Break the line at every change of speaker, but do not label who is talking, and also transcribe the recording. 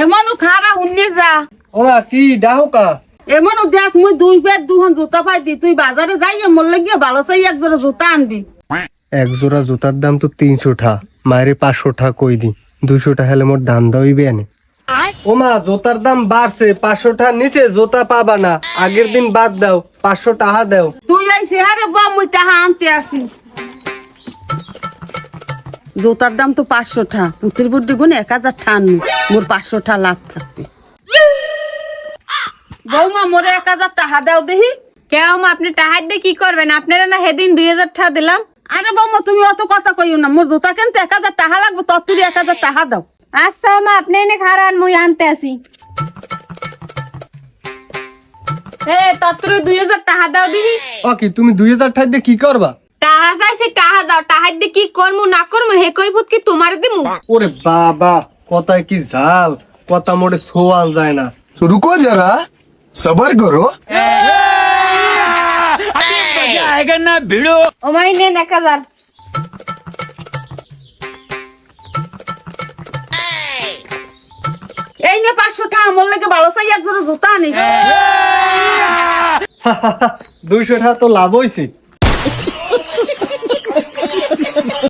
এমনও খারা হুন্নি যা
ওমা কি ডাহুকা
এমনও দেখ মুই 2 পেট 2 জুতা পাই দি তুই বাজারে যাই মোর লাগিয়ে ভালো চাই এক জোড়া জুতা আনবি।
এক জোড়া জুতার দাম তো 300 টা, মায়ের 500 টা কই দি, 200 টা হলে মোর দাম দইবে আনে। ওমা জুতার দাম বাড়ছে, 500 টার নিচে জুতা পাবা না, আগের দিন বাদ দাও, 500 টাকা দাও।
তুই এই চেহারে বা মুই টাহা আনতে আসি। জুতার দাম তো 500 টা, পুতির বুদ্ধি গুণ 1000 টা আনবি, মোর 500 টা লাভ থাকবে। বৌমা মোরে 1000 টাকা দাও দেখি।
কেউ আপনি টাকা দিয়ে কি করবেন? আপনারা না সেদিন 2000 টাকা দিলাম।
আরে বৌমা তুমি অত কথা কইও না, মোর জুতা কিনতে 1000 টাকা লাগবে, তত তুই 1000 টাকা দাও।
আচ্ছা মা, আপনি এনে খারান, মুই আনতে আসি। তত্র 2000 টাকা দাও দিহি।
ও কি তুমি 2000 টাকা দিয়ে কি করবা?
টাকা চাইছি, টাকা দাও। টাকা দিয়ে কি করমু না করমু হে কইফুত কি তোমার দিমু?
ওরে বাবা, কথায় কি ঝাল, কথা মোড়ে সোয়াল যায় না।
तो रुको जरा सबर करो।
ও মাই নেন 1000।
এই নে 500 টাকা, মোর লাগে ভালো চাই এক জোড়া জুতা আনিস।
200 টাকা তো লাভ হইছে।